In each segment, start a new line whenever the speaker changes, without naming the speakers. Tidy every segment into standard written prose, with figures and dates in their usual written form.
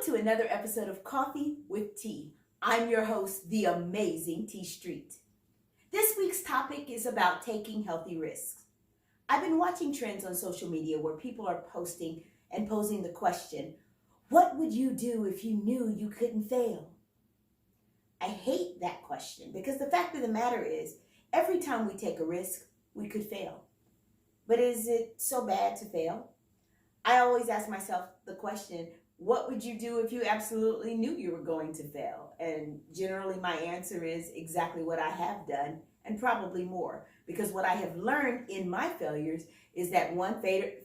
to another episode of Coffee with Tea. I'm your host, the amazing T Street. This week's topic is about taking healthy risks. I've been watching trends on social media where people are posting and posing the question, what would you do if you knew you couldn't fail? I hate that question because the fact of the matter is, every time we take a risk, we could fail. But is it so bad to fail? I always ask myself the question, what would you do if you absolutely knew you were going to fail? And generally my answer is exactly what I have done and probably more. Because what I have learned in my failures is that one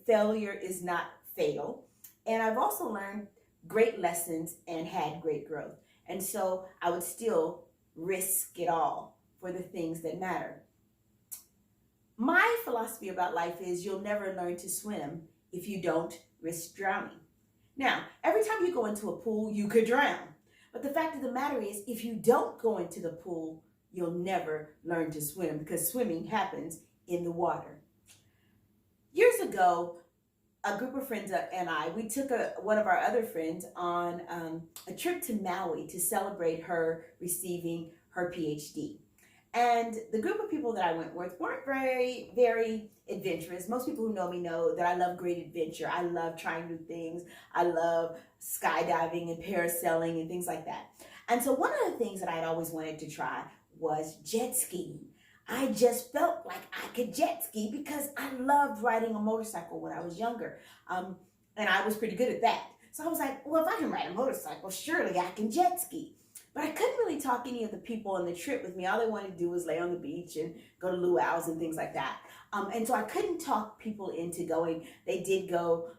failure is not fatal. And I've also learned great lessons and had great growth. And so I would still risk it all for the things that matter. My philosophy about life is you'll never learn to swim if you don't risk drowning. Now, every time you go into a pool, you could drown. But the fact of the matter is, if you don't go into the pool, you'll never learn to swim because swimming happens in the water. Years ago, a group of friends and we took one of our other friends on a trip to Maui to celebrate her receiving her PhD. And the group of people that I went with weren't very, very adventurous. Most people who know me know that I love great adventure. I love trying new things. I love skydiving and parasailing and things like that. And so one of the things that I had always wanted to try was jet skiing. I just felt like I could jet ski because I loved riding a motorcycle when I was younger. And I was pretty good at that. So I was like, well, if I can ride a motorcycle, surely I can jet ski. But I couldn't really talk any of the people on the trip with me. All they wanted to do was lay on the beach and go to luau's and things like that. And so I couldn't talk people into going. They did go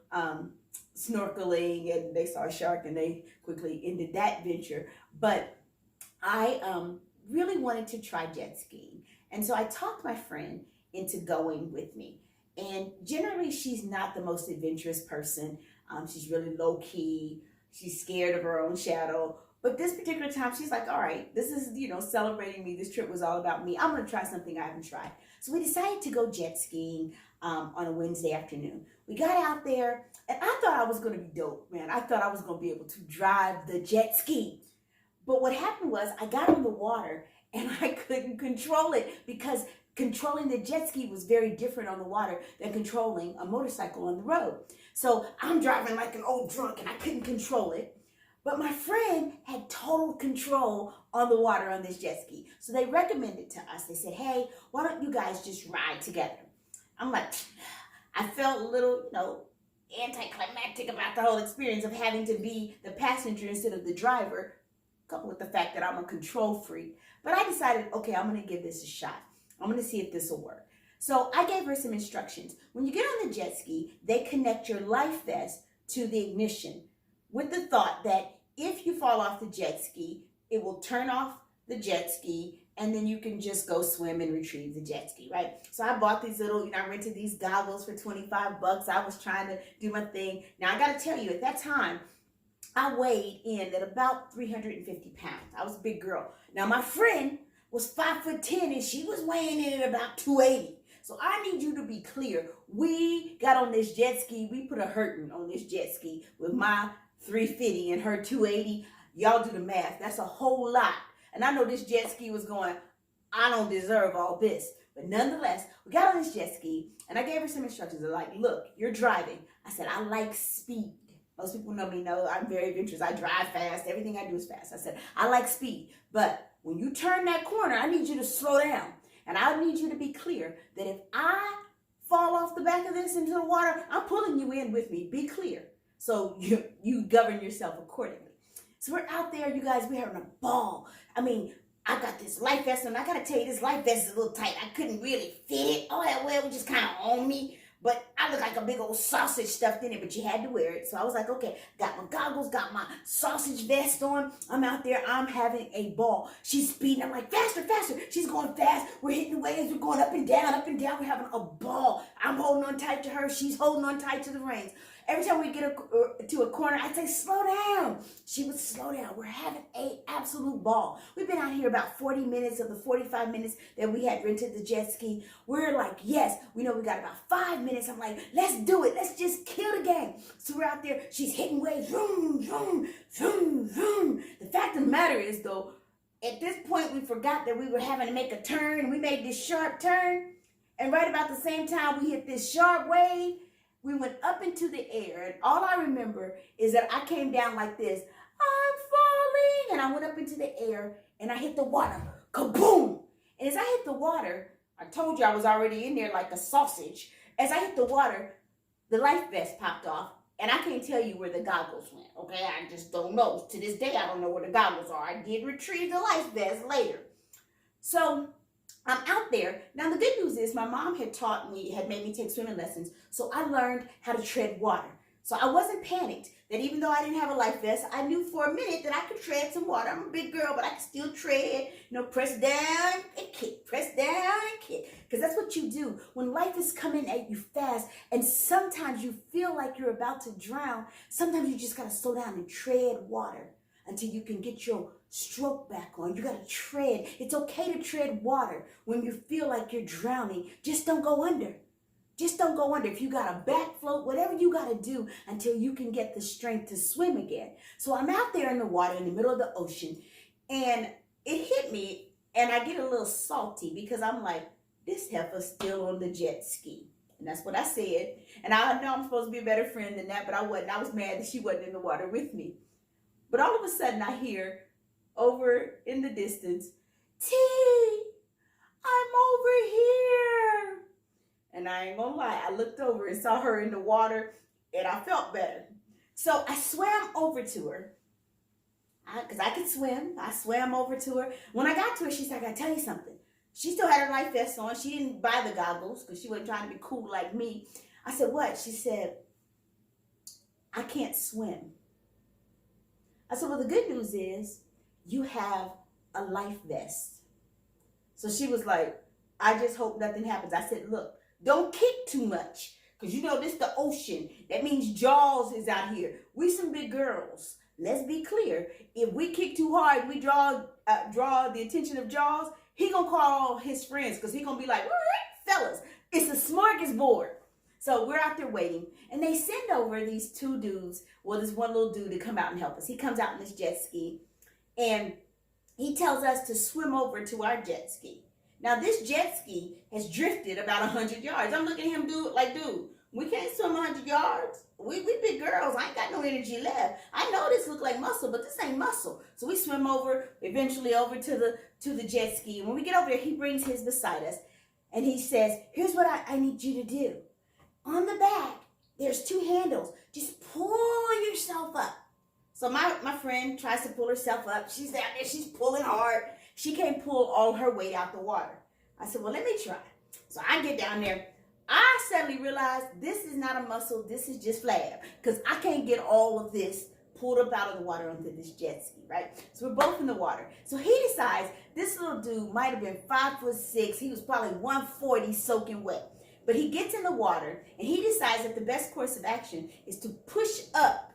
snorkeling and they saw a shark and they quickly ended that venture. But I really wanted to try jet skiing. And so I talked my friend into going with me. And generally, she's not the most adventurous person. She's really low key. She's scared of her own shadow. But this particular time, she's like, all right, this is, celebrating me. This trip was all about me. I'm going to try something I haven't tried. So we decided to go jet skiing on a Wednesday afternoon. We got out there, and I thought I was going to be dope, man. I thought I was going to be able to drive the jet ski. But what happened was I got in the water, and I couldn't control it because controlling the jet ski was very different on the water than controlling a motorcycle on the road. So I'm driving like an old drunk, and I couldn't control it. But my friend had total control on the water on this jet ski. So they recommended to us, they said, hey, why don't you guys just ride together? I'm like, I felt a little, anticlimactic about the whole experience of having to be the passenger instead of the driver, coupled with the fact that I'm a control freak. But I decided, okay, I'm going to give this a shot. I'm going to see if this will work. So I gave her some instructions. When you get on the jet ski, they connect your life vest to the ignition, with the thought that if you fall off the jet ski, it will turn off the jet ski and then you can just go swim and retrieve the jet ski, right? So I bought these little, I rented these goggles for $25. I was trying to do my thing. Now I got to tell you, at that time, I weighed in at about 350 pounds. I was a big girl. Now my friend was 5'10" and she was weighing in at about 280. So I need you to be clear. We got on this jet ski. We put a hurting on this jet ski with my 350 and her 280. Y'all do the math. That's a whole lot. And I know this jet ski was going, I don't deserve all this. But nonetheless, we got on this jet ski and I gave her some instructions. They're like, look, you're driving. I said, I like speed. Most people know me, know I'm very adventurous. I drive fast. Everything I do is fast. I said, I like speed. But when you turn that corner, I need you to slow down. And I need you to be clear that if I fall off the back of this into the water, I'm pulling you in with me. Be clear. So you govern yourself accordingly. So we're out there, you guys, we're having a ball. I mean, I got this life vest on. I got to tell you, this life vest is a little tight. I couldn't really fit it. All that well was just kind of on me. But I look like a big old sausage stuffed in it, but you had to wear it. So I was like, okay, got my goggles, got my sausage vest on. I'm out there. I'm having a ball. She's speeding. I'm like, faster, faster. She's going fast. We're hitting the waves. We're going up and down, up and down. We're having a ball. I'm holding on tight to her. She's holding on tight to the reins. Every time we get to a corner, I'd say, slow down. She would slow down. We're having an absolute ball. We've been out here about 40 minutes of the 45 minutes that we had rented the jet ski. We're like, yes, we know we got about 5 minutes. I'm like, let's do it. Let's just kill the game. So we're out there. She's hitting waves. Vroom, vroom, vroom, vroom. The fact of the matter is, though, at this point, we forgot that we were having to make a turn. We made this sharp turn. And right about the same time we hit this sharp wave, we went up into the air, and all I remember is that I came down like this. I'm falling, and I went up into the air, and I hit the water. Kaboom! And as I hit the water, I told you I was already in there like a sausage. As I hit the water, the life vest popped off, and I can't tell you where the goggles went, okay? I just don't know. To this day, I don't know where the goggles are. I did retrieve the life vest later. So I'm out there. Now, the good news is my mom had made me take swimming lessons. So I learned how to tread water. So I wasn't panicked that even though I didn't have a life vest, I knew for a minute that I could tread some water. I'm a big girl, but I can still tread, press down and kick, press down and kick. Because that's what you do when life is coming at you fast. And sometimes you feel like you're about to drown. Sometimes you just got to slow down and tread water until you can get your stroke back on. You got to tread. It's okay to tread water when you feel like you're drowning. Just don't go under. Just don't go under. If you got a back float, whatever you got to do until you can get the strength to swim again. So I'm out there in the water in the middle of the ocean, and it hit me, and I get a little salty because I'm like, this heifer's still on the jet ski. And that's what I said. And I know I'm supposed to be a better friend than that, but I wasn't. I was mad that she wasn't in the water with me. But all of a sudden I hear over in the distance, T, I'm over here. And I ain't gonna lie, I looked over and saw her in the water, and I felt better. So I swam over to her, because I could swim. I swam over to her. When I got to her, she said, I gotta tell you something. She still had her life vest on. She didn't buy the goggles because she wasn't trying to be cool like me. I said, what? She said, I can't swim. I said, well, the good news is you have a life vest. So she was like, I just hope nothing happens. I said, look, don't kick too much, because this the ocean. That means Jaws is out here. We some big girls. Let's be clear. If we kick too hard, we draw the attention of Jaws, he gonna call his friends, because he gonna be like, fellas, it's a smorgasbord. So we're out there waiting, and they send over these two dudes, this one little dude to come out and help us. He comes out in this jet ski, and he tells us to swim over to our jet ski. Now, this jet ski has drifted about 100 yards. I'm looking at him, dude, we can't swim 100 yards. We big girls. I ain't got no energy left. I know this look like muscle, but this ain't muscle. So we swim eventually over to the jet ski. And when we get over there, he brings his beside us, and he says, here's what I need you to do. On the back, there's two handles. Just pull yourself up. So my friend tries to pull herself up. She's out there. She's pulling hard. She can't pull all her weight out the water. I said, well, let me try. So I get down there. I suddenly realized this is not a muscle. This is just flab, because I can't get all of this pulled up out of the water onto this jet ski, right? So we're both in the water. So he decides this little dude might have been 5'6". He was probably 140 soaking wet. But he gets in the water, and he decides that the best course of action is to push up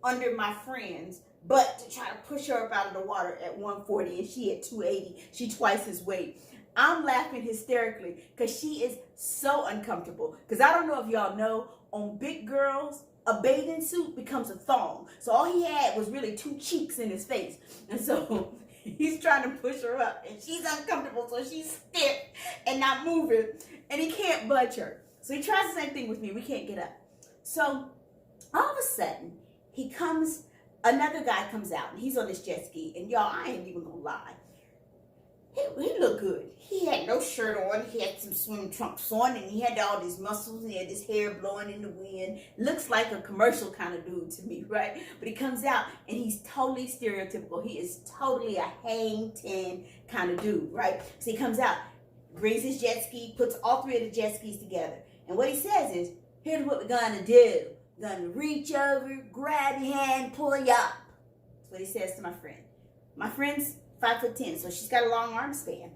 under my friend's butt to try to push her up out of the water at 140, and she at 280. She twice his weight. I'm laughing hysterically because she is so uncomfortable. Because I don't know if y'all know, on big girls, a bathing suit becomes a thong. So all he had was really two cheeks in his face. And so he's trying to push her up, and she's uncomfortable, so she's stiff and not moving, and he can't budge her. So he tries the same thing with me. We can't get up. So all of a sudden, another guy comes out, and he's on this jet ski, and y'all, I ain't even gonna lie. He looked good. He had no shirt on. He had some swim trunks on, and he had all these muscles. He had his hair blowing in the wind. Looks like a commercial kind of dude to me, right? But he comes out, and he's totally stereotypical. He is totally a hang 10 kind of dude, right? So he comes out, brings his jet ski, puts all three of the jet skis together. And what he says is, here's what we're going to do. We're going to reach over, grab your hand, pull you up. That's what he says to my friend. My friend's 5'10", so she's got a long arm span.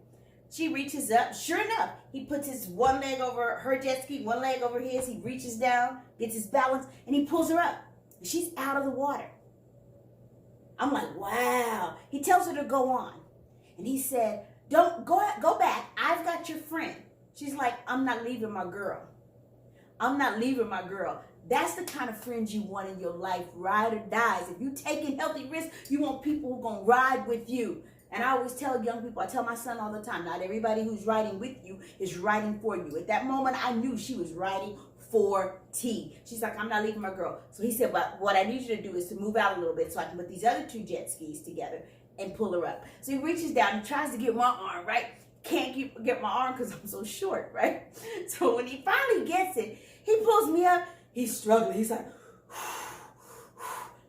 She reaches up. Sure enough, he puts his one leg over her jet ski, one leg over his. He reaches down, gets his balance, and he pulls her up. She's out of the water. I'm like, wow. He tells her to go on. And he said, don't go back. I've got your friend. She's like, I'm not leaving my girl. I'm not leaving my girl. That's the kind of friends you want in your life, ride or dies. If you're taking healthy risks, you want people who are going to ride with you. And I always tell young people, I tell my son all the time, not everybody who's riding with you is riding for you. At that moment, I knew she was riding for T. She's like, I'm not leaving my girl. So he said, but what I need you to do is to move out a little bit so I can put these other two jet skis together and pull her up. So he reaches down and tries to get my arm, right? Can't get my arm because I'm so short, right? So when he finally gets it, he pulls me up. He's struggling. He's like,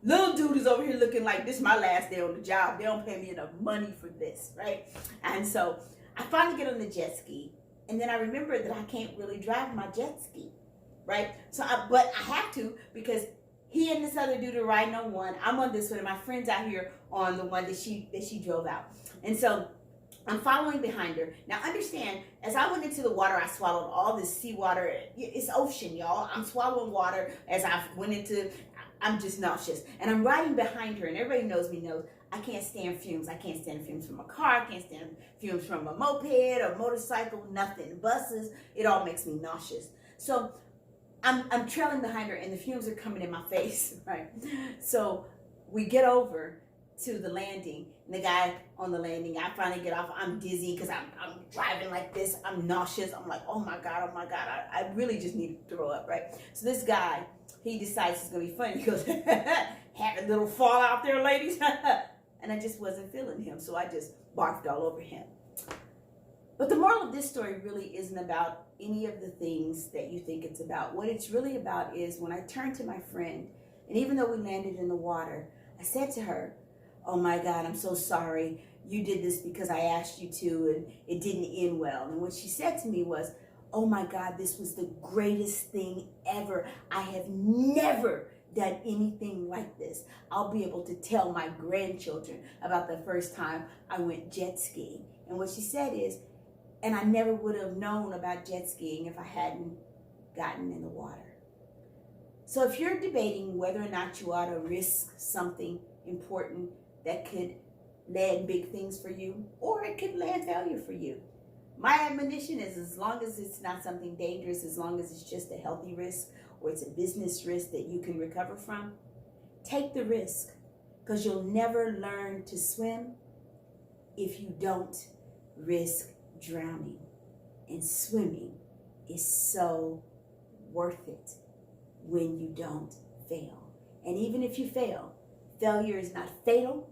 little dude is over here looking like this is my last day on the job. They don't pay me enough money for this, right? And so I finally get on the jet ski. And then I remember that I can't really drive my jet ski, right? But I have to because he and this other dude are riding on one. I'm on this one, and my friend's out here on the one that she drove out. And so I'm following behind her. Now understand, as I went into the water, I swallowed all this seawater. It's ocean, y'all. I'm swallowing water as I went into, I'm just nauseous. And I'm riding behind her, and everybody knows I can't stand fumes. I can't stand fumes from a car. I can't stand fumes from a moped, a motorcycle, nothing. Buses, it all makes me nauseous. So I'm trailing behind her, and the fumes are coming in my face, right? So we get over to the landing, and the guy on the landing, I finally get off. I'm dizzy because I'm driving like this. I'm nauseous. I'm like, oh my God. I really just need to throw up, right? So this guy, he decides it's going to be funny. He goes, had a little fall out there, ladies. And I just wasn't feeling him, so I just barfed all over him. But the moral of this story really isn't about any of the things that you think it's about. What it's really about is when I turned to my friend, and even though we landed in the water, I said to her, oh my God, I'm so sorry. You did this because I asked you to, and it didn't end well. And what she said to me was, oh my God, this was the greatest thing ever. I have never done anything like this. I'll be able to tell my grandchildren about the first time I went jet skiing. And what she said is, and I never would have known about jet skiing if I hadn't gotten in the water. So if you're debating whether or not you ought to risk something important that could land big things for you, or it could land failure for you, my admonition is, as long as it's not something dangerous, as long as it's just a healthy risk or it's a business risk that you can recover from, take the risk, because you'll never learn to swim if you don't risk drowning. And swimming is so worth it when you don't fail. And even if you fail, failure is not fatal,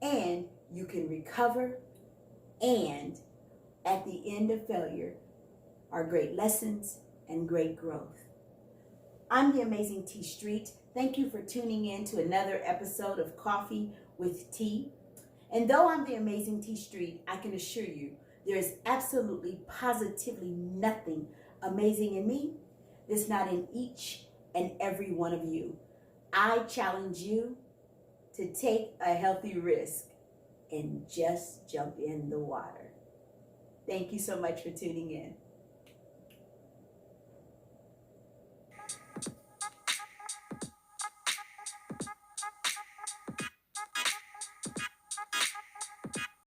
and you can recover, and at the end of failure are great lessons and great growth. I'm the Amazing T Street. Thank you for tuning in to another episode of Coffee with T. And though I'm the Amazing T Street, I can assure you there is absolutely, positively nothing amazing in me that's not in each and every one of you. I challenge you to take a healthy risk and just jump in the water. Thank you so much for tuning in.